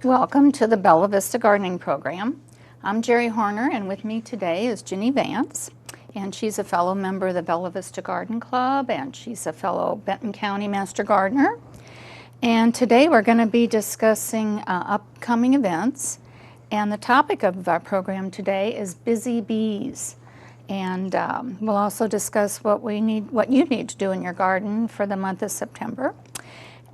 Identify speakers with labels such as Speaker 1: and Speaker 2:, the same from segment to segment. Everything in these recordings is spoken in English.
Speaker 1: Welcome to the Bella Vista Gardening Program. I'm Geri Hoerner, and with me today is Ginny Vance, and she's a fellow member of the Bella Vista Garden Club, and she's a fellow Benton County Master Gardener. And today we're going to be discussing upcoming events, and the topic of our program today is busy bees. And we'll also discuss what you need to do in your garden for the month of September.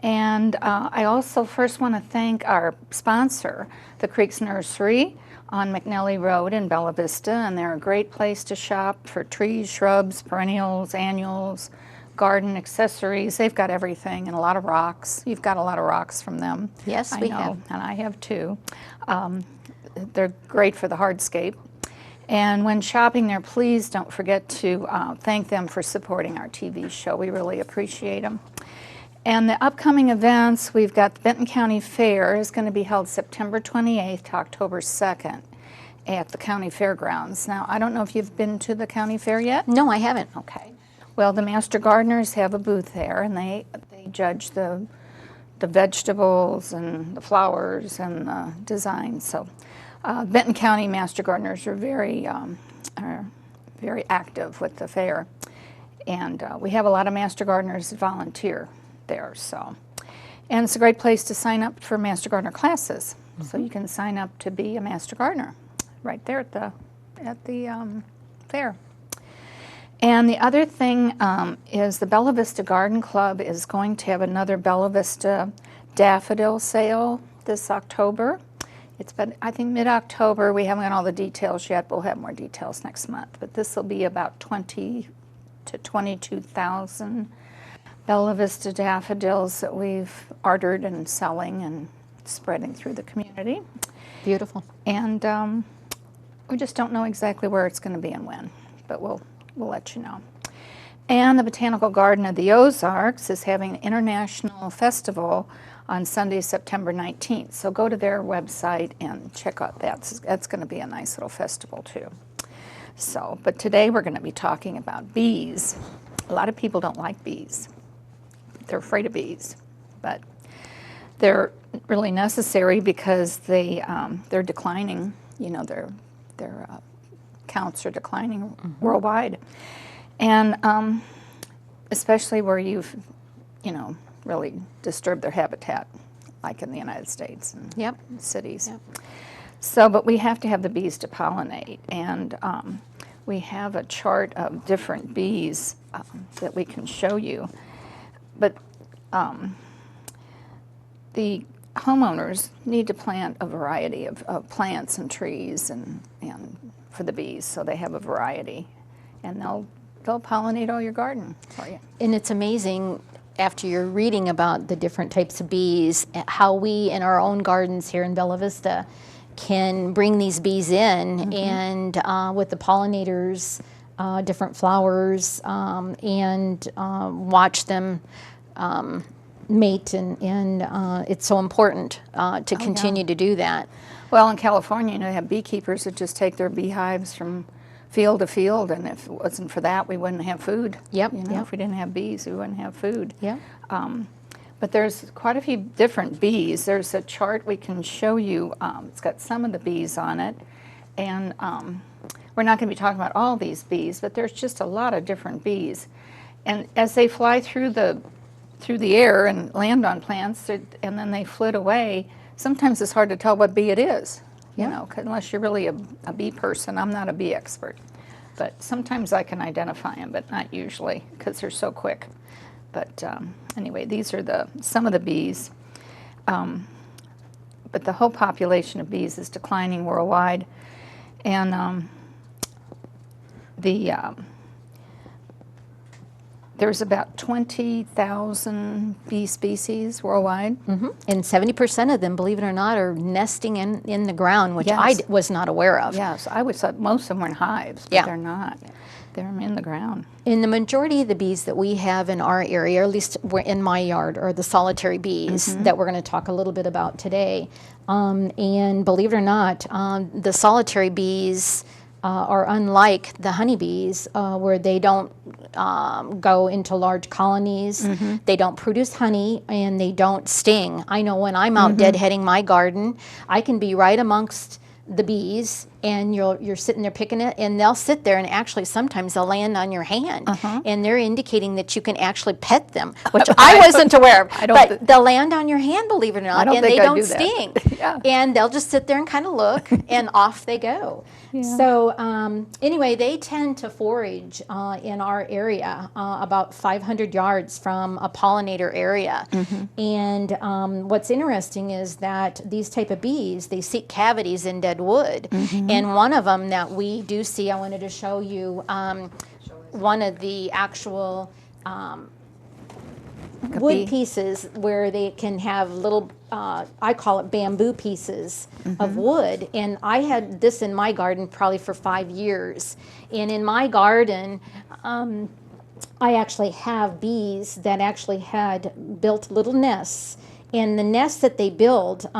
Speaker 1: And I also first want to thank our sponsor, the Creeks Nursery on McNelly Road in Bella Vista, and they're a great place to shop for trees, shrubs, perennials, annuals, garden accessories. They've got everything and a lot of rocks. You've got a lot of rocks from them.
Speaker 2: Yes, we have.
Speaker 1: And I have too. They're great for the hardscape. And when shopping there, please don't forget to thank them for supporting our TV show. We really appreciate them. And the upcoming events, we've got the Benton County Fair is going to be held September 28th to October 2nd at the county fairgrounds. Now, I don't know if you've been to the county fair yet?
Speaker 2: No, I haven't.
Speaker 1: Okay. Well, the Master Gardeners have a booth there, and they judge the vegetables and the flowers and the designs. So Benton County Master Gardeners are very active with the fair. And we have a lot of Master Gardeners that volunteer there, and it's a great place to sign up for Master Gardener classes. So you can sign up to be a Master Gardener right there at the fair. And the other thing is the Bella Vista Garden Club is going to have another Bella Vista daffodil sale this October. It's been, I think, mid-October. We haven't got all the details yet, but we'll have more details next month. But this will be about 20 to 22,000 Bella Vista daffodils that we've ordered and selling and spreading through the community.
Speaker 2: Beautiful.
Speaker 1: And we just don't know exactly where it's going to be and when, but we'll let you know. And the Botanical Garden of the Ozarks is having an international festival on Sunday, September 19th. So go to their website and check out that. That's going to be a nice little festival too. So, but today we're going to be talking about bees. A lot of people don't like bees. They're afraid of bees, but they're really necessary because they're declining. You know, their counts are declining worldwide, and especially where you've, really disturbed their habitat, like in the United States and cities. Yep. So, but we have to have the bees to pollinate, and we have a chart of different bees that we can show you. But the homeowners need to plant a variety of plants and trees and for the bees, so they have a variety, and they'll pollinate all your garden for you.
Speaker 2: And it's amazing, after you're reading about the different types of bees, how we in our own gardens here in Bella Vista can bring these bees in and with the pollinators, different flowers, and watch them mate, and it's so important to continue to do that.
Speaker 1: Well, in California, they have beekeepers that just take their beehives from field to field, and if it wasn't for that, we wouldn't have food.
Speaker 2: Yep.
Speaker 1: If we didn't have bees, we wouldn't have food.
Speaker 2: Yeah.
Speaker 1: But there's quite a few different bees. There's a chart we can show you. It's got some of the bees on it, and we're not going to be talking about all these bees, but there's just a lot of different bees. And as they fly through the air and land on plants, and then they flit away, sometimes it's hard to tell what bee it is, unless you're really a bee person. I'm not a bee expert, but sometimes I can identify them, but not usually because they're so quick. But anyway, these are some of the bees. But the whole population of bees is declining worldwide, and there's about 20,000 bee species worldwide.
Speaker 2: And 70% of them, believe it or not, are nesting in the ground, which I was not aware of.
Speaker 1: Yes, I would say most of them were in hives, but they're not. They're in the ground.
Speaker 2: And the majority of the bees that we have in our area, or at least in my yard, are the solitary bees that we're going to talk a little bit about today. And believe it or not, the solitary bees are unlike the honeybees, where they don't go into large colonies, they don't produce honey, and they don't sting. I know when I'm out deadheading my garden, I can be right amongst the bees, and you're sitting there picking it, and they'll sit there, and actually sometimes they'll land on your hand, and they're indicating that you can actually pet them, which I wasn't aware of. But they'll land on your hand, believe it or not, and they don't sting. And they'll just sit there and kind of look, and off they go. So anyway, they tend to forage in our area, about 500 yards from a pollinator area. And what's interesting is that these type of bees, they seek cavities in dead wood. And one of them that we do see, I wanted to show you one of the actual wood pieces where they can have little, I call it bamboo pieces of wood. And I had this in my garden probably for 5 years. And in my garden, I actually have bees that actually had built little nests. And the nests that they build,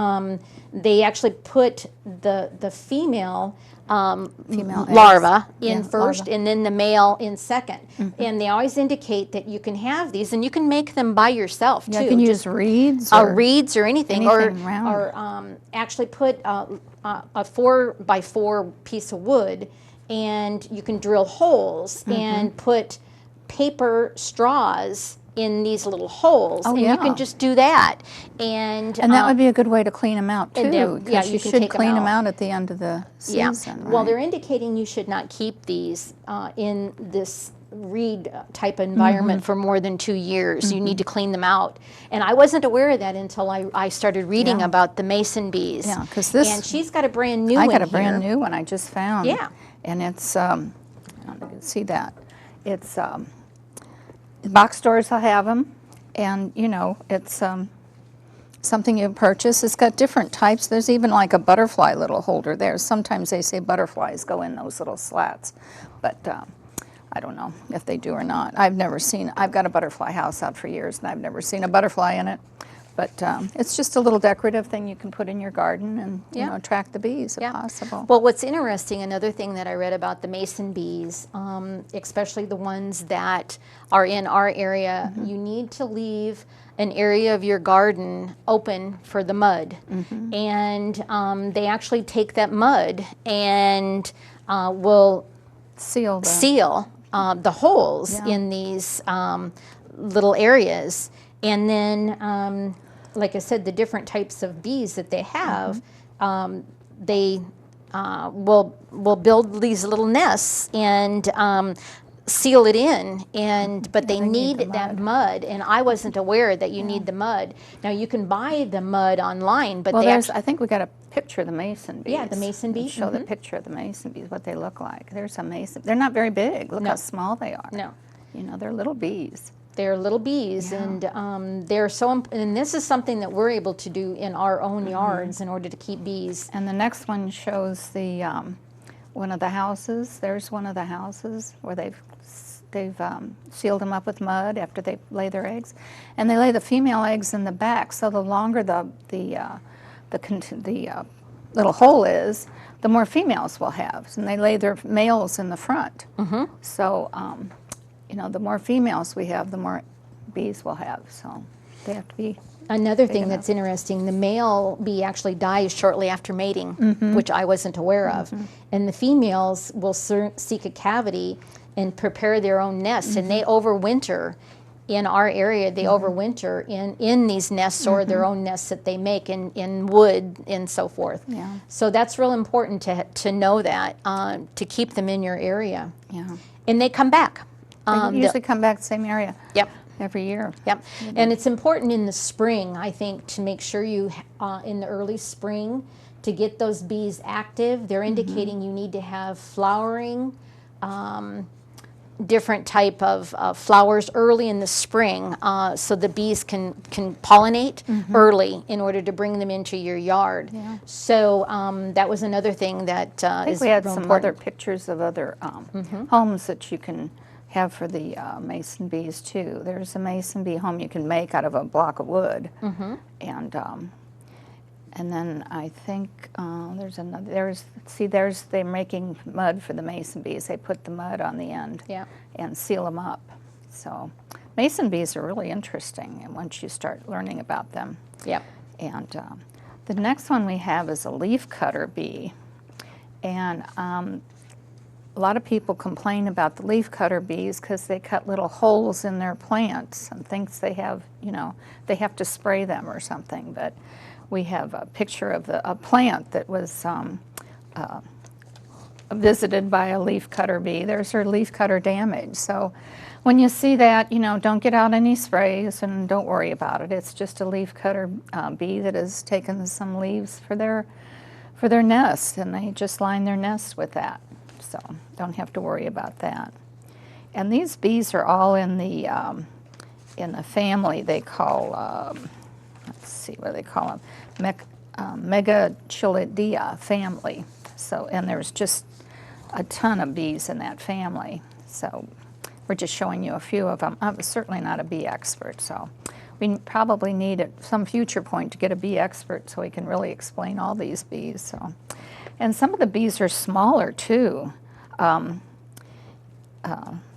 Speaker 2: they actually put the female larva in first, and then the male in second. And they always indicate that you can have these, and you can make them by yourself too.
Speaker 1: You can use reeds
Speaker 2: or anything or actually put a 4x4 piece of wood, and you can drill holes and put paper straws in these little holes, and you can just do that, and
Speaker 1: that would be a good way to clean them out too.
Speaker 2: Yeah,
Speaker 1: you should clean them out at the end of the season.
Speaker 2: Well, they're indicating you should not keep these in this reed type environment for more than 2 years. You need to clean them out, and I wasn't aware of that until I started reading about the mason bees.
Speaker 1: Yeah, because this,
Speaker 2: and she's got a brand new one.
Speaker 1: I got a brand new one I just found.
Speaker 2: Yeah,
Speaker 1: and it's I don't know if you can see that. It's box stores will have them, and you know, it's something you purchase. It's got different types. There's even like a butterfly little holder there. Sometimes they say butterflies go in those little slats, but I don't know if they do or not. I've never seen, I've got a butterfly house out for years, and I've never seen a butterfly in it. But it's just a little decorative thing you can put in your garden and you know, attract the bees if possible.
Speaker 2: Well, what's interesting, another thing that I read about the mason bees, especially the ones that are in our area, you need to leave an area of your garden open for the mud. And they actually take that mud and will seal the holes in these little areas. And then, like I said, the different types of bees that they have, they will build these little nests and seal it in. But they need that mud, and I wasn't aware that you need the mud. Now you can buy the mud online, but
Speaker 1: I think we got a picture of the mason bees.
Speaker 2: Yeah, the mason bees.
Speaker 1: Show the picture of the mason bees, what they look like. There's a mason. They're not very big. Look how small they are.
Speaker 2: No,
Speaker 1: you know, they're little bees.
Speaker 2: They're little bees, and they're so. And this is something that we're able to do in our own yards in order to keep bees.
Speaker 1: And the next one shows the one of the houses. There's one of the houses where they've sealed them up with mud after they lay their eggs, and they lay the female eggs in the back. So the longer the little hole is, the more females we'll have, and they lay their males in the front. So. You know, the more females we have, the more bees we'll have. So they have to be.
Speaker 2: Another thing that's interesting, the male bee actually dies shortly after mating, which I wasn't aware of. And the females will seek a cavity and prepare their own nests, and they overwinter in our area. They overwinter in these nests or their own nests that they make in wood and so forth. So that's real important to know that, to keep them in your area. And they come back.
Speaker 1: They usually come back the same area. Every year.
Speaker 2: And it's important in the spring, I think, to make sure you, in the early spring, to get those bees active. They're indicating you need to have flowering, different type of flowers early in the spring, so the bees can pollinate early in order to bring them into your yard. So that was another thing that
Speaker 1: I think we had some other pictures of other homes that you can have for the mason bees too. There's a mason bee home you can make out of a block of wood, and And then I think there's another, they're making mud for the mason bees. They put the mud on the end
Speaker 2: Yeah.
Speaker 1: and seal them up. So mason bees are really interesting, and once you start learning about them.
Speaker 2: Yep.
Speaker 1: And the next one we have is a leafcutter bee. And a lot of people complain about the leafcutter bees because they cut little holes in their plants and thinks they have, they have to spray them or something. But we have a picture of a plant that was visited by a leafcutter bee. There's her leafcutter damage. So when you see that, don't get out any sprays and don't worry about it. It's just a leafcutter bee that has taken some leaves for their nest, and they just line their nest with that. So don't have to worry about that. And these bees are all in the family they call, let's see what they call them, Megachilidae family. So, and there's just a ton of bees in that family. So we're just showing you a few of them. I'm certainly not a bee expert, so we probably need at some future point to get a bee expert so we can really explain all these bees. So, and some of the bees are smaller too.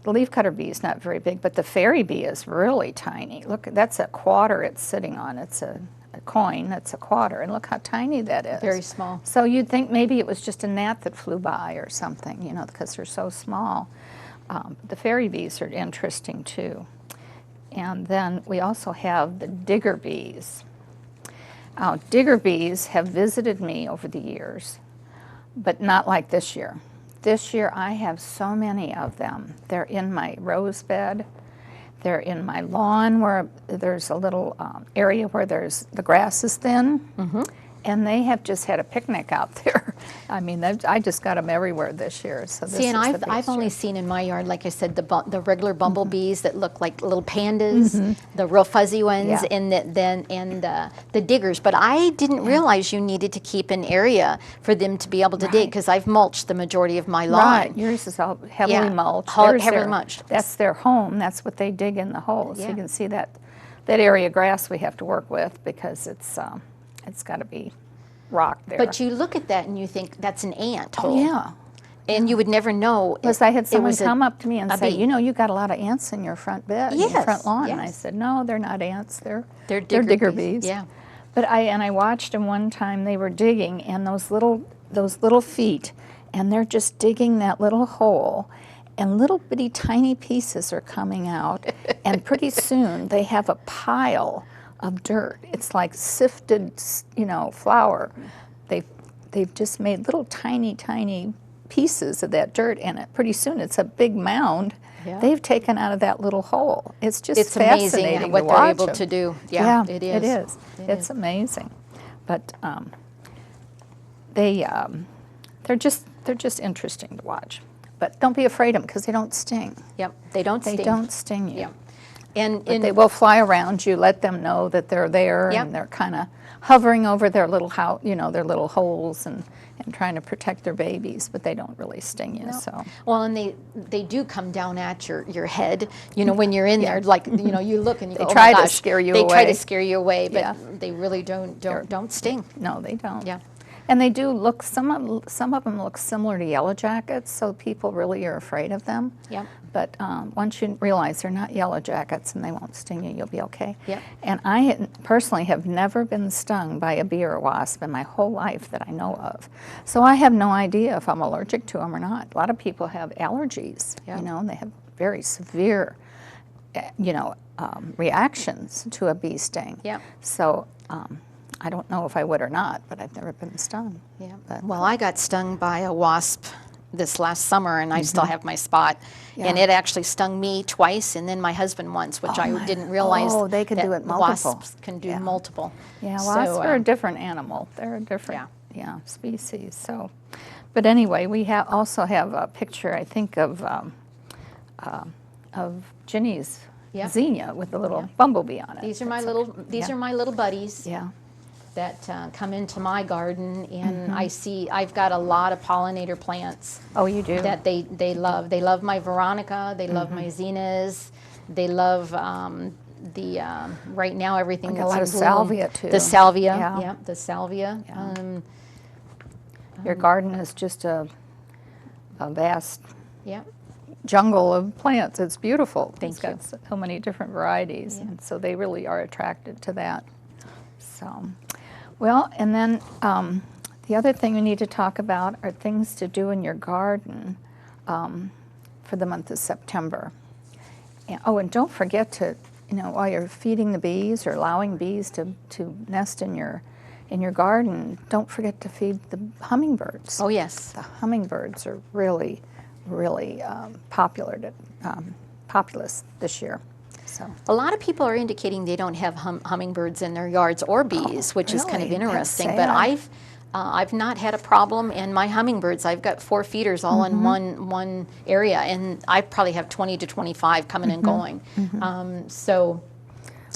Speaker 1: The leafcutter bee is not very big, but the fairy bee is really tiny. Look, that's a quarter it's sitting on. It's a coin, that's a quarter, and look how tiny that is.
Speaker 2: Very small.
Speaker 1: So you'd think maybe it was just a gnat that flew by or something, because they're so small. The fairy bees are interesting too. And then we also have the digger bees. Digger bees have visited me over the years, but not like this year. This year I have so many of them. They're in my rose bed. They're in my lawn where there's a little area where the grass is thin. Mm-hmm. And they have just had a picnic out there. I mean, I just got them everywhere this year. So this
Speaker 2: and
Speaker 1: is
Speaker 2: I've only seen in my yard, like I said, the regular bumblebees that look like little pandas, the real fuzzy ones,
Speaker 1: Yeah.
Speaker 2: and the diggers. But I didn't realize you needed to keep an area for them to be able to dig, because I've mulched the majority of my lawn.
Speaker 1: Right, yours is all heavily mulched.
Speaker 2: Heavily mulched.
Speaker 1: That's their home. That's what they dig in the holes.
Speaker 2: Yeah.
Speaker 1: You can see that area of grass we have to work with because it's got to be rock there.
Speaker 2: But you look at that and you think that's an ant hole.
Speaker 1: Yeah.
Speaker 2: And you would never know.
Speaker 1: Because I had someone
Speaker 2: was
Speaker 1: come up to me and say,
Speaker 2: bee.
Speaker 1: you got a lot of ants in your front bed, in your
Speaker 2: Yes,
Speaker 1: front lawn. And I
Speaker 2: yes.
Speaker 1: said, no, they're not ants. They're
Speaker 2: digger
Speaker 1: bees.
Speaker 2: Yeah.
Speaker 1: But I watched them one time. They were digging, and those little feet, and they're just digging that little hole, and little bitty tiny pieces are coming out, and pretty soon they have a pile of dirt. It's like sifted, flour. They've just made little tiny pieces of that dirt, and pretty soon it's a big mound.
Speaker 2: Yeah.
Speaker 1: They've taken out of that little hole. It's just
Speaker 2: It's
Speaker 1: fascinating
Speaker 2: amazing what
Speaker 1: to
Speaker 2: they're
Speaker 1: watch
Speaker 2: able
Speaker 1: them.
Speaker 2: to do. Yeah, it is.
Speaker 1: It is. It's amazing, but they're just interesting to watch. But don't be afraid of them because they don't sting.
Speaker 2: Yep, they don't
Speaker 1: They
Speaker 2: sting.
Speaker 1: don't sting you.
Speaker 2: Yep. And
Speaker 1: But they will fly around you. Let them know that they're there,
Speaker 2: Yep.
Speaker 1: and they're kind of hovering over their little house, their little holes, and trying to protect their babies. But they don't really sting you.
Speaker 2: No.
Speaker 1: So
Speaker 2: Well, and they do come down at your head, when you're in there, like, you look and you go, oh
Speaker 1: try
Speaker 2: my
Speaker 1: to
Speaker 2: gosh.
Speaker 1: scare you
Speaker 2: They try
Speaker 1: away.
Speaker 2: to scare you away, but
Speaker 1: Yeah.
Speaker 2: they really don't sting.
Speaker 1: no, they don't.
Speaker 2: Yeah.
Speaker 1: And they do look. Some of them look similar to yellow jackets, so people really are afraid of them.
Speaker 2: Yep.
Speaker 1: But once you realize they're not yellow jackets and they won't sting you, you'll be okay.
Speaker 2: Yep.
Speaker 1: And I personally have never been stung by a bee or a wasp in my whole life that I know of. So I have no idea if I'm allergic to them or not. A lot of people have allergies,
Speaker 2: Yeah.
Speaker 1: and they have very severe, reactions to a bee sting.
Speaker 2: Yep.
Speaker 1: So I don't know if I would or not, but I've never been stung.
Speaker 2: Yeah.
Speaker 1: But,
Speaker 2: Well, I got stung by a wasp this last summer, and I still have my spot.
Speaker 1: Yeah.
Speaker 2: And it actually stung me twice, and then my husband once, which I didn't realize.
Speaker 1: Oh, they can
Speaker 2: that
Speaker 1: do it multiple.
Speaker 2: Wasps can do
Speaker 1: Yeah.
Speaker 2: multiple.
Speaker 1: Yeah,
Speaker 2: So,
Speaker 1: wasps are a different animal. They're a different species. So, but anyway, we also have a picture, I think, of Ginny's
Speaker 2: Yeah.
Speaker 1: Zinnia with a little bumblebee on it.
Speaker 2: These are my
Speaker 1: It's
Speaker 2: little. These
Speaker 1: yeah.
Speaker 2: are my little buddies.
Speaker 1: Yeah.
Speaker 2: That come into my garden, and I've got a lot of pollinator plants
Speaker 1: Oh, you do?
Speaker 2: that they love. They love my Veronica, they love my Zinnias, they love right now everything
Speaker 1: Like a
Speaker 2: that's
Speaker 1: lot
Speaker 2: in
Speaker 1: of
Speaker 2: bloom.
Speaker 1: salvia, too.
Speaker 2: The salvia,
Speaker 1: Yeah.
Speaker 2: yeah, the salvia.
Speaker 1: Yeah. Your garden is just a vast
Speaker 2: Yeah,
Speaker 1: jungle of plants. It's beautiful.
Speaker 2: Thank
Speaker 1: It's got so many different varieties,
Speaker 2: Yeah.
Speaker 1: and so they really are attracted to that. So, well, and then the other thing we need to talk about are things to do in your garden for the month of September. And, oh, and don't forget to, while you're feeding the bees or allowing bees to nest in your garden, don't forget to feed the hummingbirds.
Speaker 2: oh yes.
Speaker 1: The hummingbirds are really, really populous this year. So
Speaker 2: A lot of people are indicating they don't have hummingbirds in their yards or bees, which is kind of
Speaker 1: really? That's
Speaker 2: interesting. But
Speaker 1: sad.
Speaker 2: I've not had a problem, and my hummingbirds, I've got 4 feeders all in one area, and I probably have 20 to 25 coming and going. So,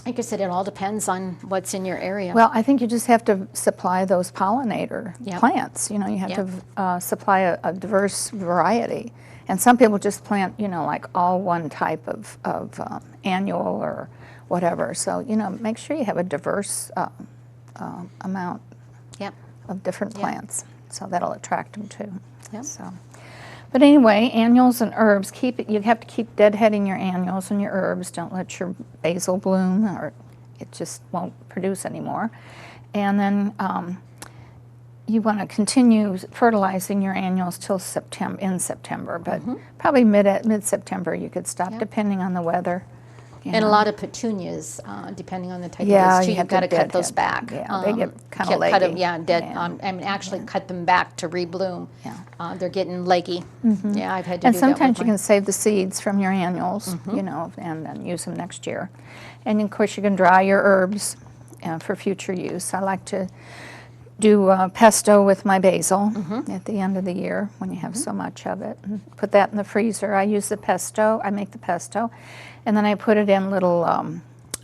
Speaker 2: like I said, it all depends on what's in your area.
Speaker 1: well, I think you just have to supply those pollinator
Speaker 2: Yep.
Speaker 1: plants. You have
Speaker 2: Yep.
Speaker 1: to supply a diverse variety. And some people just plant, like all one type of annual or whatever. So, make sure you have a diverse amount
Speaker 2: Yep.
Speaker 1: of different
Speaker 2: Yep.
Speaker 1: plants. So that'll attract them too.
Speaker 2: Yep.
Speaker 1: So, but anyway, annuals and herbs, you have to keep deadheading your annuals and your herbs. Don't let your basil bloom or it just won't produce anymore. And then you want to continue fertilizing your annuals till September, but probably mid-September you could stop,
Speaker 2: Yep.
Speaker 1: depending on the weather.
Speaker 2: And a lot of petunias, depending on the type
Speaker 1: Yeah,
Speaker 2: of bees,
Speaker 1: you
Speaker 2: too,
Speaker 1: have
Speaker 2: you've got to
Speaker 1: to
Speaker 2: cut those
Speaker 1: deadhead.
Speaker 2: back.
Speaker 1: Yeah, they get kinda
Speaker 2: cut 'em,
Speaker 1: leggy.
Speaker 2: yeah, dead.
Speaker 1: Yeah.
Speaker 2: And actually cut them back to rebloom.
Speaker 1: Yeah.
Speaker 2: They're getting leggy. Yeah, I've had to
Speaker 1: And
Speaker 2: do that
Speaker 1: sometimes
Speaker 2: with
Speaker 1: you
Speaker 2: mine.
Speaker 1: can save the seeds from your annuals, and then use them next year. And of course, you can dry your herbs for future use. I like to do pesto with my basil at the end of the year when you have so much of it. And put that in the freezer. I make the pesto, and then I put it in little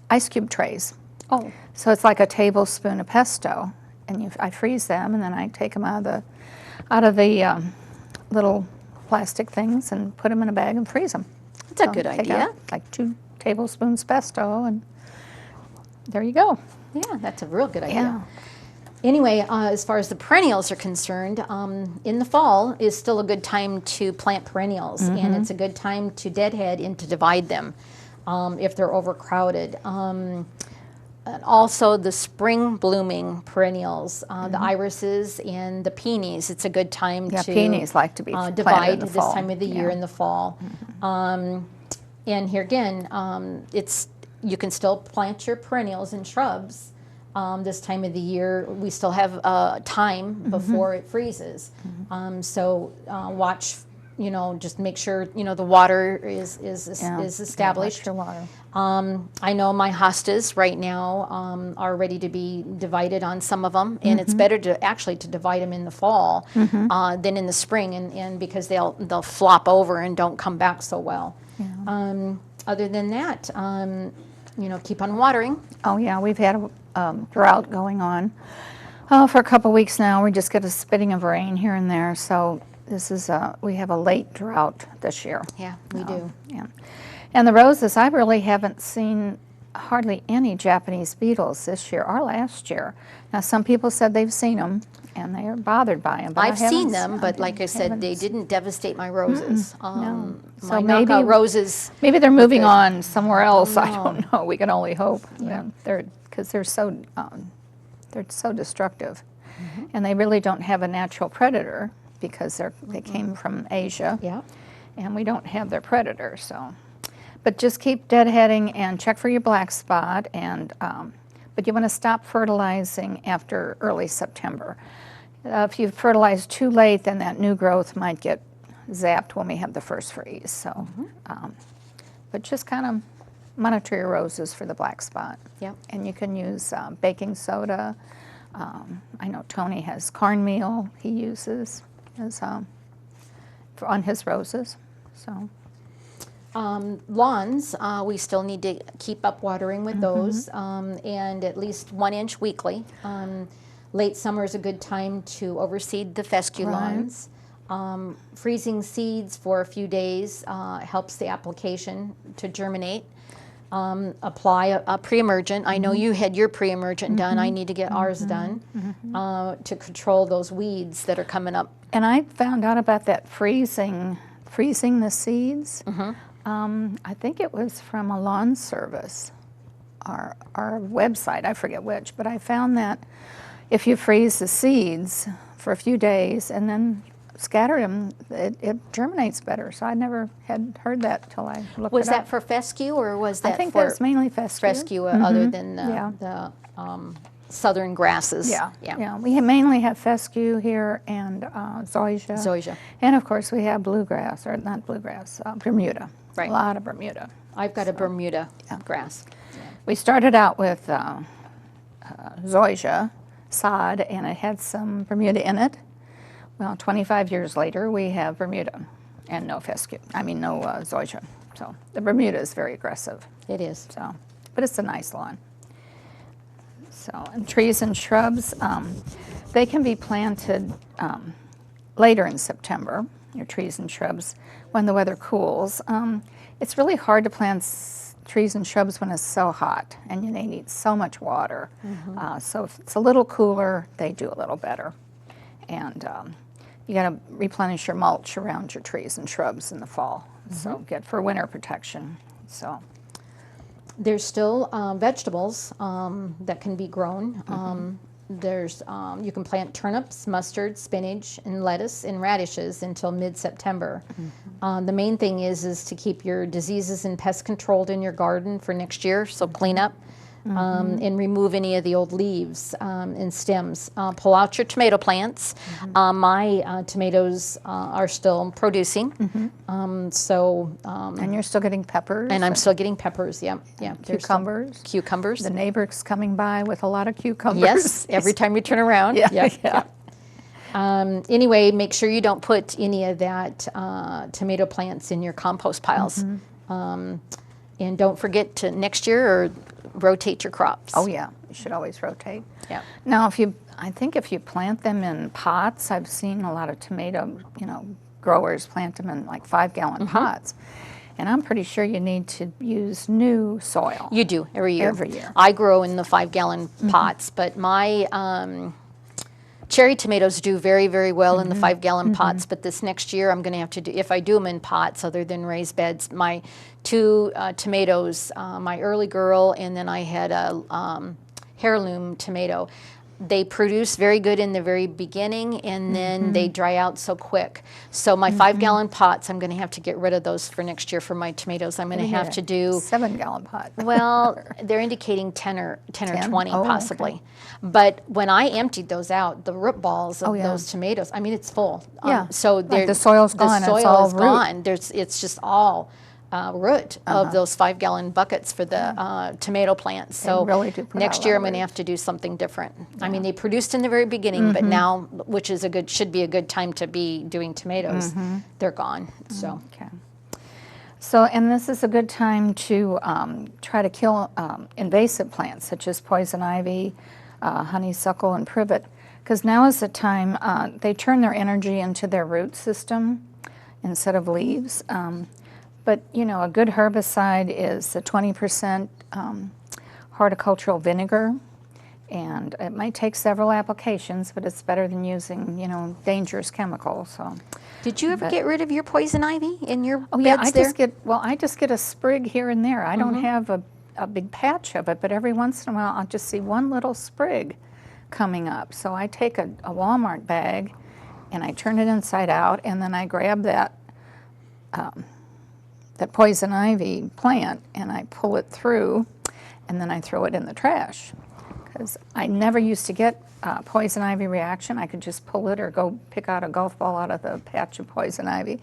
Speaker 1: ice cube trays.
Speaker 2: Oh,
Speaker 1: So it's like a tablespoon of pesto, and I freeze them, and then I take them out of the little plastic things and put them in a bag and freeze them.
Speaker 2: that's a good
Speaker 1: Take
Speaker 2: idea.
Speaker 1: out like 2 tablespoons pesto, and there you go.
Speaker 2: Yeah, that's a real good idea.
Speaker 1: Yeah.
Speaker 2: Anyway, as far as the perennials are concerned, in the fall is still a good time to plant perennials, and it's a good time to deadhead and to divide them if they're overcrowded. And also the spring blooming perennials, the irises and the peonies. It's a good time
Speaker 1: Yeah,
Speaker 2: to
Speaker 1: peonies like to be planted
Speaker 2: divide
Speaker 1: in the
Speaker 2: this
Speaker 1: fall.
Speaker 2: time of the year
Speaker 1: Yeah.
Speaker 2: in the fall. And here again, you can still plant your perennials and shrubs this time of the year. We still have time before it freezes. So watch, just make sure, the water is established.
Speaker 1: Watch your water.
Speaker 2: I know my hostas right now are ready to be divided on some of them, and it's better to divide them in the fall than in the spring, and because they'll flop over and don't come back so well. Other than that, keep on watering.
Speaker 1: Oh yeah, we've had a drought going on for a couple weeks now. We just get a spitting of rain here and there, so we have a late drought this year.
Speaker 2: Yeah, we do.
Speaker 1: Yeah. And the roses, I really haven't seen hardly any Japanese beetles this year or last year. Now, some people said they've seen them, and they are bothered by them. But
Speaker 2: I've seen them, but like I said, they didn't devastate my roses.
Speaker 1: No.
Speaker 2: My
Speaker 1: So
Speaker 2: knockout roses.
Speaker 1: Maybe they're moving on
Speaker 2: good.
Speaker 1: somewhere else. I
Speaker 2: know.
Speaker 1: don't know. We can only hope.
Speaker 2: Yeah.
Speaker 1: Because they're so destructive, and they really don't have a natural predator because they came from Asia.
Speaker 2: Yeah.
Speaker 1: And we don't have their predator, so. But just keep deadheading and check for your black spot, but you want to stop fertilizing after early September. If you fertilize too late, then that new growth might get zapped when we have the first freeze. So, but just kind of monitor your roses for the black spot.
Speaker 2: Yep.
Speaker 1: And you can use baking soda. I know Tony has cornmeal he uses on his roses. So.
Speaker 2: Lawns, we still need to keep up watering with those, and at least 1 inch weekly. Late summer is a good time to overseed the fescue lawns. Freezing seeds for a few days helps the application to germinate. apply a pre-emergent. I know you had your pre-emergent done. I need to get ours done to control those weeds that are coming up.
Speaker 1: And I found out about that freezing the seeds. I think it was from a lawn service, our website, I forget which, but I found that if you freeze the seeds for a few days and then scatter them, it germinates better. So I never had heard that till I looked
Speaker 2: Was
Speaker 1: it
Speaker 2: that
Speaker 1: up.
Speaker 2: for fescue, or was that
Speaker 1: I think
Speaker 2: for
Speaker 1: that's mainly fescue.
Speaker 2: fescue other than
Speaker 1: Yeah.
Speaker 2: the southern grasses?
Speaker 1: Yeah. We mainly have fescue here and zoysia.
Speaker 2: Zoysia.
Speaker 1: And of course we have bluegrass, or not bluegrass, Bermuda.
Speaker 2: Right.
Speaker 1: A lot of Bermuda.
Speaker 2: I've got a Bermuda grass.
Speaker 1: We started out with zoysia sod, and it had some Bermuda in it. Well, 25 years later, we have Bermuda and no fescue. I mean, no zoysia. So the Bermuda is very aggressive.
Speaker 2: It is.
Speaker 1: So, but it's a nice lawn. So, and trees and shrubs, they can be planted later in September. Your trees and shrubs when the weather cools. It's really hard to plant trees and shrubs when it's so hot, and they need so much water. So if it's a little cooler, they do a little better. And you got to replenish your mulch around your trees and shrubs in the fall. So get for winter protection. So
Speaker 2: there's still vegetables that can be grown. There's you can plant turnips, mustard, spinach, and lettuce and radishes until mid-September. The main thing is to keep your diseases and pests controlled in your garden for next year. So clean up and remove any of the old leaves and stems. Pull out your tomato plants. My tomatoes are still producing.
Speaker 1: and you're still getting peppers.
Speaker 2: And I'm still getting peppers. Yeah. They're still-
Speaker 1: Cucumbers.
Speaker 2: Cucumbers.
Speaker 1: The neighbor's coming by with a lot of cucumbers.
Speaker 2: Yes, every time you turn around.
Speaker 1: Yeah.
Speaker 2: Anyway, make sure you don't put any of that tomato plants in your compost piles. And don't forget to next year or rotate your crops.
Speaker 1: Oh yeah, you should always rotate.
Speaker 2: Yeah.
Speaker 1: Now, I think if you plant them in pots, I've seen a lot of tomato, growers plant them in like 5-gallon pots. And I'm pretty sure you need to use new soil.
Speaker 2: You do every year.
Speaker 1: Every year.
Speaker 2: I grow in the 5-gallon pots, but my cherry tomatoes do very, very well in the 5-gallon pots. But this next year, I'm going to have to do, if I do them in pots other than raised beds, my 2 tomatoes, my early girl, and then I had a heirloom tomato. They produce very good in the very beginning, and then they dry out so quick. So my 5-gallon pots, I'm going to have to get rid of those for next year for my tomatoes. I'm going to have to do
Speaker 1: 7-gallon pot.
Speaker 2: well, they're indicating 10 or 20
Speaker 1: Oh,
Speaker 2: possibly. But when I emptied those out, the root balls of those tomatoes, I mean, it's full.
Speaker 1: Yeah.
Speaker 2: So
Speaker 1: Right, the soil's gone,
Speaker 2: The
Speaker 1: it's
Speaker 2: soil
Speaker 1: all
Speaker 2: is
Speaker 1: root.
Speaker 2: gone. It's just all root of those 5-gallon buckets for the tomato plants. So
Speaker 1: really do put out
Speaker 2: next
Speaker 1: a
Speaker 2: year
Speaker 1: lot
Speaker 2: I'm
Speaker 1: of
Speaker 2: going to have to do something different. I mean, they produced in the very beginning, but now, which is should be a good time to be doing tomatoes, they're gone. So.
Speaker 1: Okay. So, and this is a good time to try to kill invasive plants such as poison ivy, honeysuckle, and privet, because now is the time they turn their energy into their root system instead of leaves. But, a good herbicide is a 20% horticultural vinegar, and it might take several applications, but it's better than using, dangerous chemicals. So.
Speaker 2: Did you ever get rid of your poison ivy in your
Speaker 1: Oh yeah,
Speaker 2: beds there?
Speaker 1: I just get a sprig here and there. I don't have a big patch of it, but every once in a while I'll just see one little sprig coming up. So I take a Walmart bag and I turn it inside out, and then I grab that poison ivy plant and I pull it through, and then I throw it in the trash. Because I never used to get poison ivy reaction. I could just pull it or go pick out a golf ball out of the patch of poison ivy,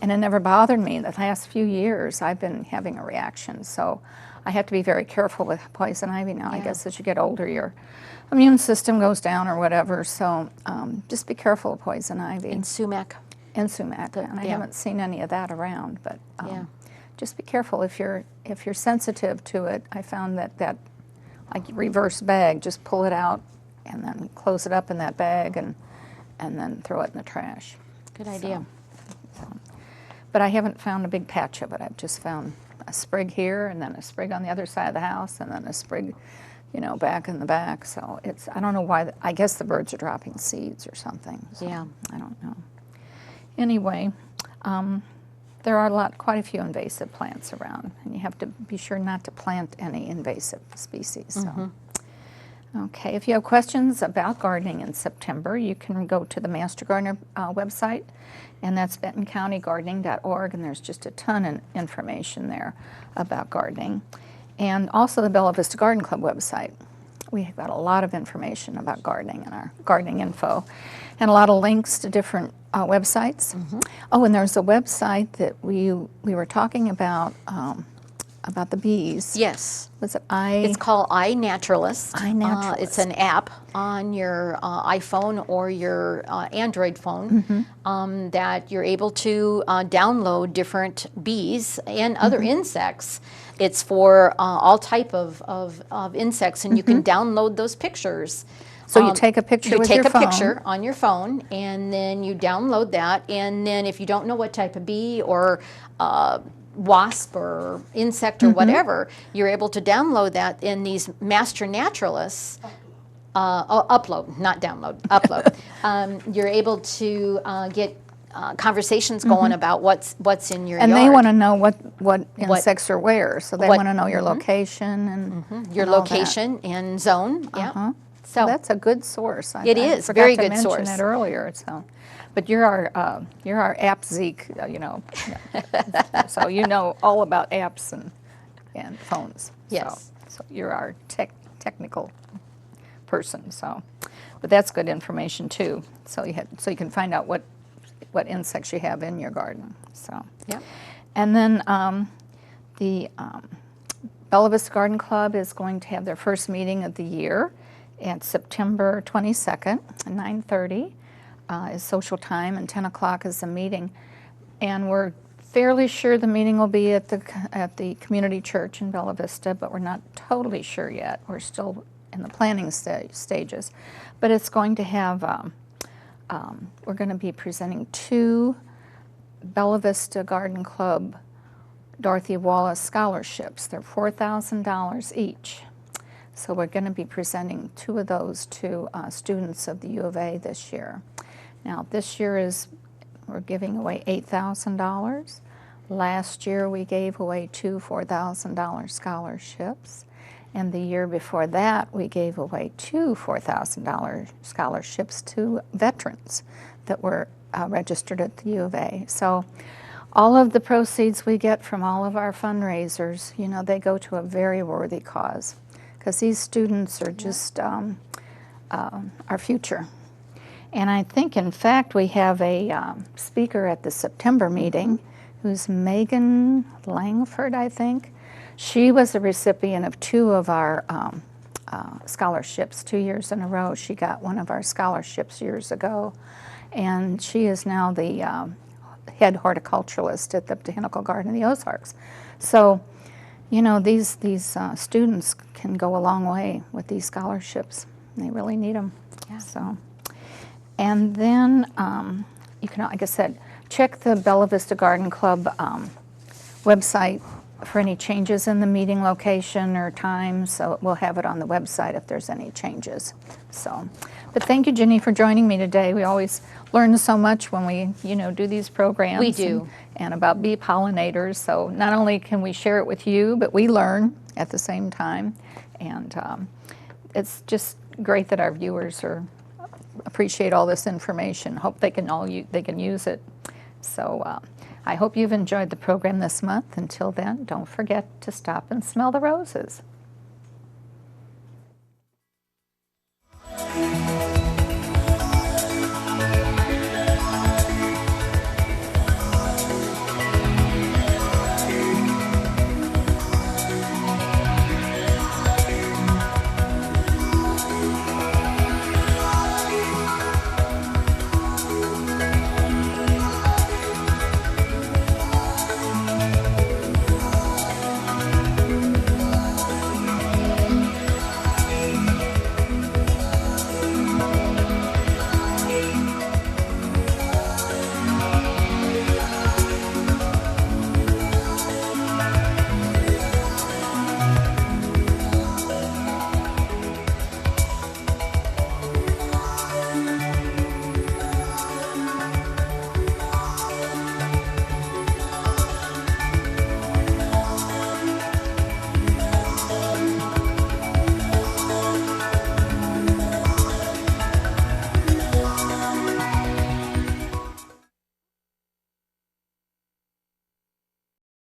Speaker 1: and it never bothered me. The last few years I've been having a reaction, so I have to be very careful with poison ivy now. I guess as you get older, your immune system goes down or whatever, so just be careful of poison ivy.
Speaker 2: And sumac.
Speaker 1: And sumac, and I haven't seen any of that around, but just be careful if you're sensitive to it. I found that like reverse bag, just pull it out and then close it up in that bag and then throw it in the trash.
Speaker 2: Good idea.
Speaker 1: But I haven't found a big patch of it. I've just found a sprig here, and then a sprig on the other side of the house, and then a sprig, back in the back. So I don't know why, I guess the birds are dropping seeds or something. So
Speaker 2: Yeah.
Speaker 1: I don't know. Anyway, there are quite a few invasive plants around, and you have to be sure not to plant any invasive species. So. Okay, if you have questions about gardening in September, you can go to the Master Gardener website, and that's bentoncountygardening.org, and there's just a ton of information there about gardening. And also the Bella Vista Garden Club website. We've got a lot of information about gardening in our gardening info, and a lot of links to different websites. Oh, and there's a website that we were talking about the bees.
Speaker 2: Yes.
Speaker 1: Was it
Speaker 2: It's called iNaturalist.
Speaker 1: iNaturalist.
Speaker 2: It's an app on your iPhone or your Android phone that you're able to download different bees and other insects. It's for all type of insects, and you can download those pictures.
Speaker 1: So you take a picture with your phone.
Speaker 2: You take a picture on your phone, and then you download that, and then if you don't know what type of bee or wasp or insect or whatever, you're able to download that in these master naturalists, upload, not download, upload. You're able to get conversations going about what's in your
Speaker 1: And
Speaker 2: yard.
Speaker 1: they want to know what insects are where, so they want to know your location and
Speaker 2: your
Speaker 1: and all that.
Speaker 2: location and zone. Yeah.
Speaker 1: So that's a good source.
Speaker 2: It
Speaker 1: I
Speaker 2: is,
Speaker 1: forgot
Speaker 2: very
Speaker 1: to
Speaker 2: good
Speaker 1: mention
Speaker 2: source.
Speaker 1: it earlier. So, but you're our app Zeke, so you know all about apps and phones.
Speaker 2: Yes.
Speaker 1: So you're our technical person. So, but that's good information too. So you can find out what insects you have in your garden. So.
Speaker 2: Yeah.
Speaker 1: And then the Bella Vista Garden Club is going to have their first meeting of the year at September 22nd, 9:30 is social time, and 10 o'clock is the meeting. And we're fairly sure the meeting will be at the community church in Bella Vista, but we're not totally sure yet. We're still in the planning stages. But it's going to have, we're going to be presenting 2 Bella Vista Garden Club Dorothy Wallace scholarships. They're $4,000 each. So we're going to be presenting 2 of those to students of the U of A this year. Now this year we're giving away $8,000. Last year we gave away 2 $4,000 scholarships. And the year before that we gave away 2 $4,000 scholarships to veterans that were registered at the U of A. So all of the proceeds we get from all of our fundraisers, they go to a very worthy cause, because these students are just our future. And I think, in fact, we have a speaker at the September meeting who's Megan Langford, I think. She was a recipient of 2 of our scholarships 2 years in a row. She got one of our scholarships years ago, and she is now the head horticulturalist at the Botanical Garden of the Ozarks. So, these students can go a long way with these scholarships. They really need them.
Speaker 2: Yeah.
Speaker 1: So, and then you can, like I said, check the Bella Vista Garden Club website for any changes in the meeting location or time. So we'll have it on the website if there's any changes. So, but thank you, Ginny, for joining me today. We always learn so much when we, do these programs.
Speaker 2: We do.
Speaker 1: And about bee pollinators. So not only can we share it with you, but we learn at the same time. And it's just great that our viewers appreciate all this information. Hope they can use it. So I hope you've enjoyed the program this month. Until then, don't forget to stop and smell the roses.